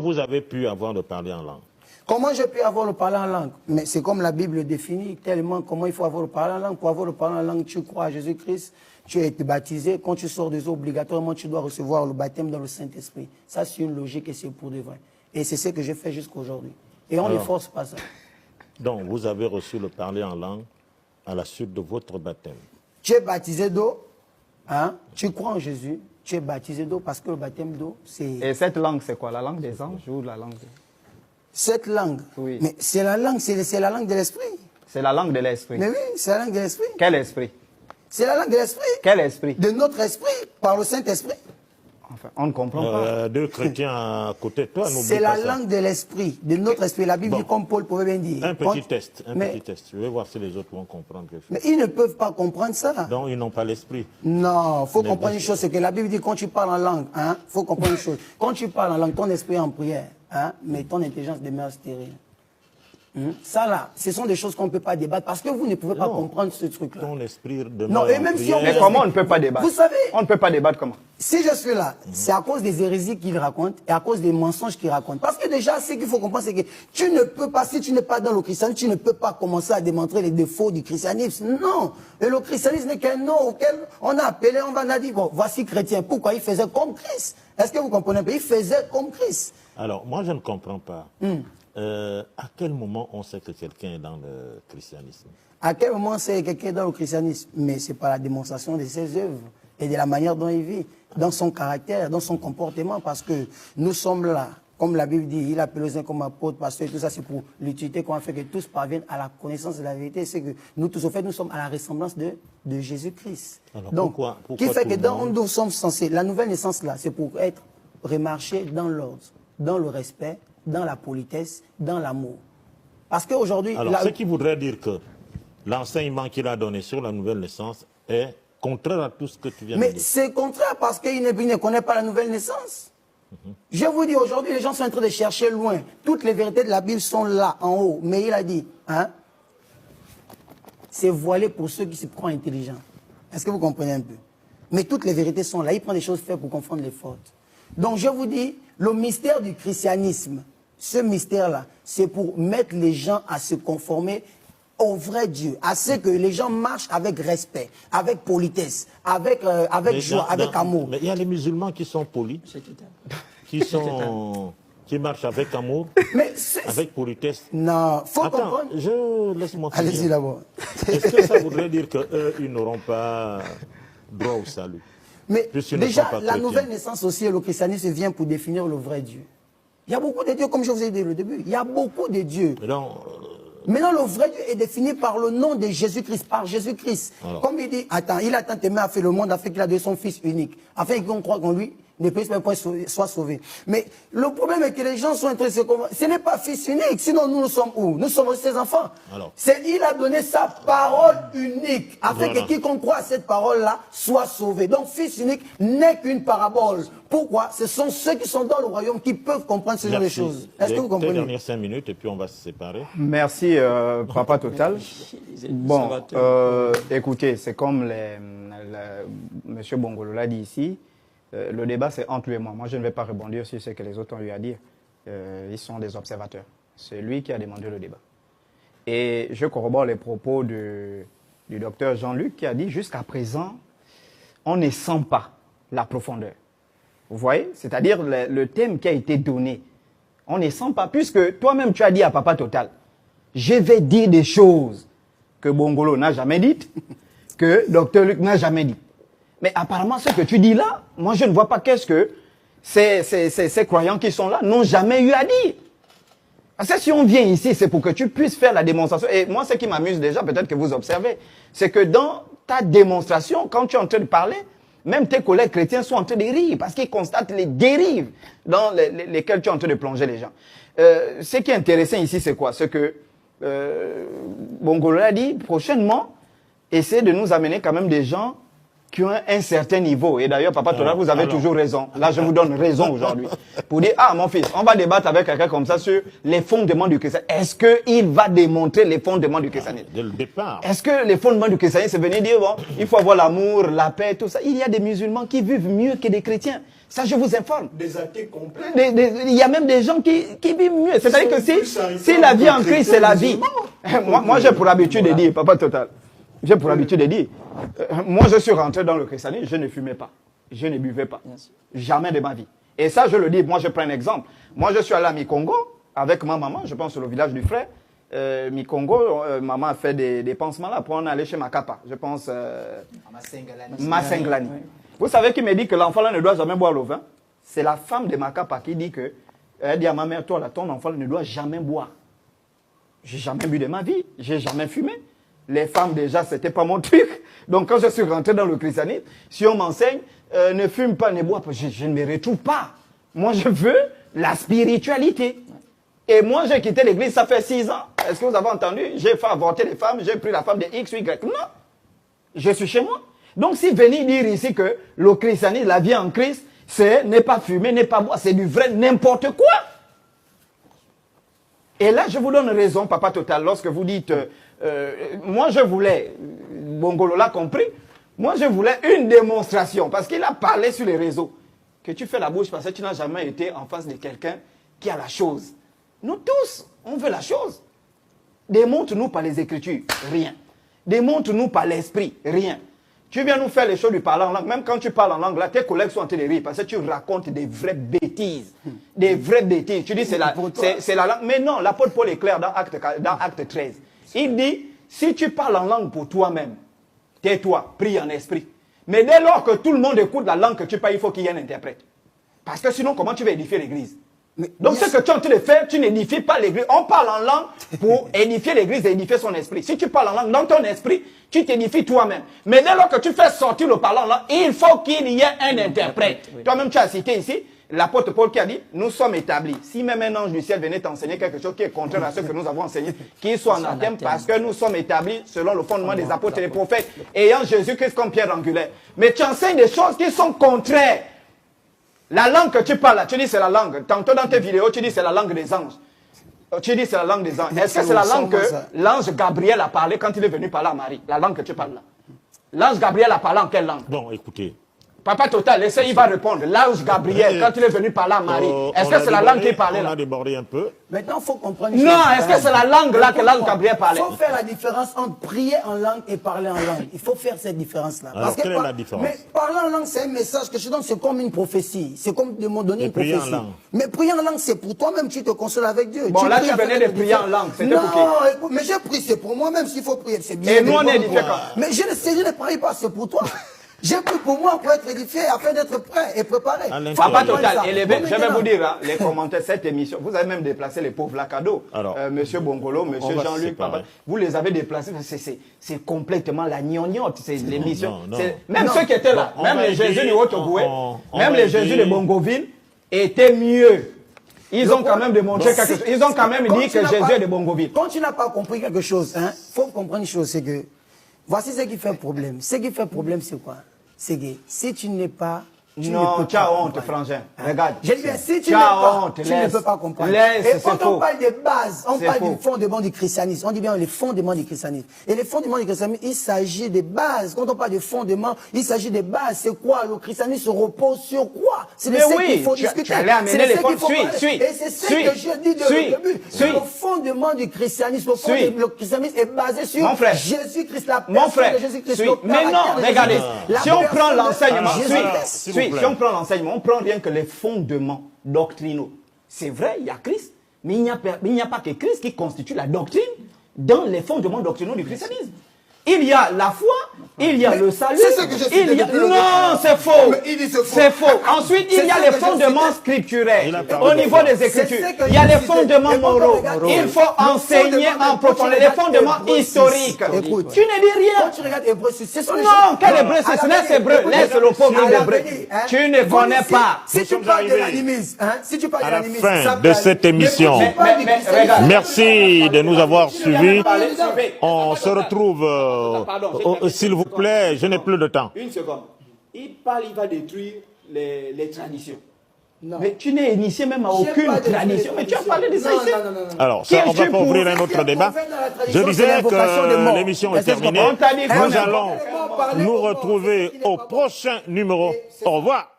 vous avez pu avoir le parler en langue? Comment j'ai pu avoir le parler en langue? Mais c'est comme la Bible le définit, tellement comment il faut avoir le parler en langue. Pour avoir le parler en langue, tu crois à Jésus-Christ, tu as été baptisé. Quand tu sors des eaux, obligatoirement, tu dois recevoir le baptême dans le Saint-Esprit. Ça, c'est une logique et c'est pour de vrai. Et c'est ce que j'ai fait jusqu'à aujourd'hui. Et on ne force pas ça. Donc, vous avez reçu le parler en langue à la suite de votre baptême. Tu es baptisé d'eau, hein? Tu crois en Jésus, tu es baptisé d'eau parce que le baptême d'eau, c'est... Et cette langue, c'est quoi? La langue des anges ou la langue de... Cette langue, oui. Mais c'est la langue, c'est la langue de l'esprit. C'est la langue de l'esprit. Mais oui, c'est la langue de l'esprit. Quel esprit? C'est la langue de l'esprit. Quel esprit? De notre esprit, par le Saint-Esprit. Enfin, on ne comprend pas. Deux chrétiens à côté de toi, c'est la langue de l'esprit, de notre esprit. La Bible dit comme Paul pouvait bien dire. Un petit test. Je vais voir si les autres vont comprendre quelque chose. Mais ils ne peuvent pas comprendre ça. Donc ils n'ont pas l'esprit. Non, il faut comprendre une chose, c'est que la Bible dit quand tu parles en langue, il faut comprendre une chose. Quand tu parles en langue, ton esprit est en prière, mais ton intelligence demeure stérile. Ça là, ce sont des choses qu'on ne peut pas débattre parce que vous ne pouvez pas comprendre ce truc-là. Ton esprit demeure non, et même si on... Mais comment on ne peut pas débattre? Vous savez... On ne peut pas débattre comment? Si je suis là, c'est à cause des hérésies qu'il raconte et à cause des mensonges qu'il raconte. Parce que déjà, ce qu'il faut comprendre, c'est que tu ne peux pas, si tu n'es pas dans le christianisme, tu ne peux pas commencer à démontrer les défauts du christianisme. Non. Et le christianisme n'est qu'un nom auquel on a appelé, on a dit, bon, voici chrétien. Pourquoi? Il faisait comme Christ. Est-ce que vous comprenez? Il faisait comme Christ. Alors, moi, je ne comprends pas. À quel moment on sait que quelqu'un est dans le christianisme? À quel moment on sait que quelqu'un est dans le christianisme? Mais c'est par la démonstration de ses œuvres et de la manière dont il vit, dans son caractère, dans son comportement, parce que nous sommes là, comme la Bible dit, il appelle les uns comme apôtres, pasteurs, et tout ça, c'est pour l'utilité qu'on a fait que tous parviennent à la connaissance de la vérité. C'est que nous tous, au fait, nous sommes à la ressemblance de Jésus-Christ. Donc, pourquoi qui fait que dans nous sommes censés, la nouvelle naissance là, c'est pour être remarché dans l'ordre, dans le respect, dans la politesse, dans l'amour. Parce qu'aujourd'hui... Alors, ce qui voudrait dire que l'enseignement qu'il a donné sur la nouvelle naissance est contraire à tout ce que tu viens de dire. Mais c'est contraire parce qu'il ne connaît pas la nouvelle naissance. Je vous dis, aujourd'hui, les gens sont en train de chercher loin. Toutes les vérités de la Bible sont là, en haut. Mais il a dit, c'est voilé pour ceux qui se croient intelligents. Est-ce que vous comprenez un peu? Mais toutes les vérités sont là. Il prend des choses faites pour confondre les fautes. Donc, je vous dis, le mystère du christianisme, ce mystère-là, c'est pour mettre les gens à se conformer au vrai Dieu, à ce que les gens marchent avec respect, avec politesse, avec joie, avec amour. Mais il y a les musulmans qui sont polis, qui marchent avec amour, avec politesse. Non, faut comprendre. Laisse-moi finir. Allez-y d'abord. Est-ce que ça voudrait dire qu'eux, ils n'auront pas droit au salut? Mais déjà, la nouvelle naissance aussi, le christianisme vient pour définir le vrai Dieu. Il y a beaucoup de dieux, comme je vous ai dit au début. Il y a beaucoup de dieux. Maintenant, le vrai Dieu est défini par le nom de Jésus-Christ, par Jésus-Christ. Comme il dit, attends, il a tant aimé, a fait le monde, a fait qu'il a donné son Fils unique, afin qu'on croit qu'en lui, ne puisse même pas soit sauvé. Mais le problème est que les gens sont intéressés. Ce n'est pas Fils unique, sinon nous sommes où? Nous sommes ses enfants. Il a donné sa parole unique, afin que quiconque croit à cette parole-là soit sauvé. Donc Fils unique n'est qu'une parabole. Pourquoi? Ce sont ceux qui sont dans le royaume qui peuvent comprendre ce genre de choses. Est-ce que vous comprenez? Les dernières 5 minutes et puis on va se séparer. Merci, Papa Total. Bon, écoutez, c'est comme M. Bongolo l'a dit ici. Le débat, c'est entre lui et moi. Moi, je ne vais pas rebondir sur ce que les autres ont eu à dire. Ils sont des observateurs. C'est lui qui a demandé le débat. Et je corrobore les propos du docteur Jean-Luc qui a dit, jusqu'à présent, on ne sent pas la profondeur. Vous voyez? C'est-à-dire le thème qui a été donné. On ne sent pas, puisque toi-même, tu as dit à Papa Total, je vais dire des choses que Bongolo n'a jamais dites, que docteur Luc n'a jamais dit. Mais apparemment, ce que tu dis là, moi, je ne vois pas qu'est-ce que ces croyants qui sont là n'ont jamais eu à dire. Parce que si on vient ici, c'est pour que tu puisses faire la démonstration. Et moi, ce qui m'amuse déjà, peut-être que vous observez, c'est que dans ta démonstration, quand tu es en train de parler, même tes collègues chrétiens sont en train de rire parce qu'ils constatent les dérives dans lesquelles tu es en train de plonger les gens. Ce qui est intéressant ici, c'est quoi? C'est que Bongolo a dit, prochainement, essaie de nous amener quand même des gens qui ont un certain niveau. Et d'ailleurs, Papa Tola, vous avez toujours raison. Là, je vous donne raison aujourd'hui. Pour dire, ah, mon fils, on va débattre avec quelqu'un comme ça sur les fondements du christianisme. Est-ce qu'il va démontrer les fondements du christianisme? Dès le départ. Est-ce que les fondements du christianisme, c'est venir dire, bon, il faut avoir l'amour, la paix, tout ça. Il y a des musulmans qui vivent mieux que des chrétiens. Ça, je vous informe. Des athées complets. Il y a même des gens qui vivent mieux. C'est-à-dire que si la vie en Christ, c'est la vie. Moi j'ai pour habitude de dire, Papa Total, j'ai pour habitude de dire, moi je suis rentré dans le christianisme, je ne fumais pas, je ne buvais pas. Jamais de ma vie. Et ça, je le dis, moi je prends un exemple. Moi je suis allé à Mi-Congo avec ma maman, je pense au village du frère. Mi-Congo, maman a fait des pansements là pour en aller chez Makapa. Je pense Masenglani. Vous savez qui me dit que l'enfant là ne doit jamais boire le vin? C'est la femme de Makapa qui dit que, elle dit à ma mère, toi là, ton enfant ne doit jamais boire. J'ai jamais bu de ma vie, j'ai jamais fumé. Les femmes déjà, c'était pas mon truc. Donc quand je suis rentré dans le christianisme, si on m'enseigne, ne fume pas, ne bois pas, je ne me retrouve pas. Moi je veux la spiritualité. Et moi j'ai quitté l'église, ça fait 6 ans. Est-ce que vous avez entendu? J'ai fait avorter les femmes, j'ai pris la femme de X ou Y. Non, je suis chez moi. Donc si venir dire ici que le christianisme, la vie en Christ, c'est ne pas fumer, ne pas boire, c'est du vrai n'importe quoi. Et là, je vous donne raison, Papa Total, lorsque vous dites, moi je voulais, Bongolo l'a compris, moi je voulais une démonstration, parce qu'il a parlé sur les réseaux, que tu fais la bouche parce que tu n'as jamais été en face de quelqu'un qui a la chose. Nous tous, on veut la chose. Démontre-nous par les Écritures, rien. Démontre-nous par l'esprit, rien. Tu viens nous faire les choses du parler en langue. Même quand tu parles en langue, là, tes collègues sont en train de rire parce que tu racontes des vraies bêtises. Des vraies bêtises. Tu dis c'est la langue. Mais non, l'apôtre Paul est clair dans Acte 13. Il dit, si tu parles en langue pour toi-même, tais-toi, prie en esprit. Mais dès lors que tout le monde écoute la langue que tu parles, il faut qu'il y ait un interprète. Parce que sinon, comment tu vas édifier l'église? Donc, ce que tu es en train de faire, tu n'édifies pas l'église. On parle en langue pour édifier l'église et édifier son esprit. Si tu parles en langue dans ton esprit, tu t'édifies toi-même. Mais dès lors que tu fais sortir le parlant en langue, il faut qu'il y ait un interprète. Toi-même, tu as cité ici l'apôtre Paul qui a dit, nous sommes établis. Si même un ange du ciel venait t'enseigner quelque chose qui est contraire à ce que nous avons enseigné, qu'il soit anathème, parce que nous sommes établis selon le fondement des apôtres et des prophètes, ayant Jésus-Christ comme pierre angulaire. Mais tu enseignes des choses qui sont contraires. La langue que tu parles là, tu dis c'est la langue. Tantôt dans tes vidéos, tu dis c'est la langue des anges. Tu dis c'est la langue des anges. Est-ce que c'est la langue que l'ange Gabriel a parlé quand il est venu parler à Marie? La langue que tu parles là. L'ange Gabriel a parlé en quelle langue? Bon, écoutez. Papa Total, il va répondre. L'ange Gabriel, quand il est venu parler à Marie, est-ce que c'est la langue qu'il parlait là? On a débordé un peu. Maintenant, il faut comprendre. Non, est-ce que c'est la langue là que l'ange Gabriel parlait? Il faut faire la différence entre prier en langue et parler en langue. Il faut faire cette différence-là. Alors, quelle est la différence? Mais parler en langue, c'est un message que je donne, c'est comme une prophétie. C'est comme de me donner une prier prophétie. En langue. Mais prier en langue, c'est pour toi-même, tu te consoles avec Dieu. Bon, là, tu venais de prier en langue. C'était pour qui? Non, mais j'ai prié, c'est pour moi-même, s'il faut prier. C'est bien. Et nous, on est édifiés quand? Mais je ne prie pas, c'est pour toi. J'ai pris pour moi pour être édifié afin d'être prêt et préparé. Papa Total, élevé, je vais vous dire, hein, les commentaires, cette émission, vous avez même déplacé les pauvres là, cadeau. Monsieur Bongolo, monsieur Jean-Luc, Papa, vous les avez déplacés, c'est complètement la gnognotte, c'est l'émission. Même ceux qui étaient là, même les Jésus de Haute-Goué, même les Jésus de Bongoville étaient mieux. Ils ont quand même démontré quelque chose. Ils ont quand même dit que Jésus est de Bongoville. Quand tu n'as pas compris quelque chose, il faut comprendre une chose, c'est que voici ce qui fait problème. Ce qui fait problème, c'est quoi? C'est que si tu n'es pas... Non, tu as honte, frangin. Regarde. J'ai dit, si tu n'es pas, tu ne peux pas comprendre. Et quand on parle des bases, on parle du fondement du christianisme. On dit bien les fondements du christianisme. Et les fondements du christianisme, il s'agit des bases. Quand on parle de fondements, il s'agit des bases. C'est quoi? Le christianisme se repose sur quoi? C'est de ce qu'il faut discuter. Et c'est ce que je dis depuis le début. Le fondement du christianisme, le christianisme est basé sur Jésus-Christ, la personne de Jésus-Christ. Mais non, regardez. Si on prend l'enseignement, si on prend l'enseignement, on prend rien que les fondements doctrinaux. C'est vrai, il y a Christ, mais il n'y a pas que Christ qui constitue la doctrine dans les fondements doctrinaux du christianisme. Il y a la foi, il y a le salut. C'est ce que je suis Non, c'est faux. C'est faux. Ensuite, il y a les fondements scripturaires. Au niveau des Écritures, il y a les fondements moraux. Il faut enseigner en profondeur les fondements historiques. Tu ne dis rien. Quand tu regardes Hébreu 6, c'est non, quel Hébreu 6? Laisse Hébreu. Laisse le pauvre Hébreu. Tu ne connais pas. Si tu parles de l'animisme, à la fin de cette émission, merci de nous avoir suivis. On se retrouve... s'il vous plaît, je n'ai plus de temps. Une seconde. Il parle, il va détruire les traditions. Non. Mais tu n'es initié même à aucune tradition. Mais tu as parlé de ça ici. Alors, ça, on va pas ouvrir un autre débat. Je disais que l'émission est terminée. Nous allons nous retrouver au prochain numéro. Au revoir.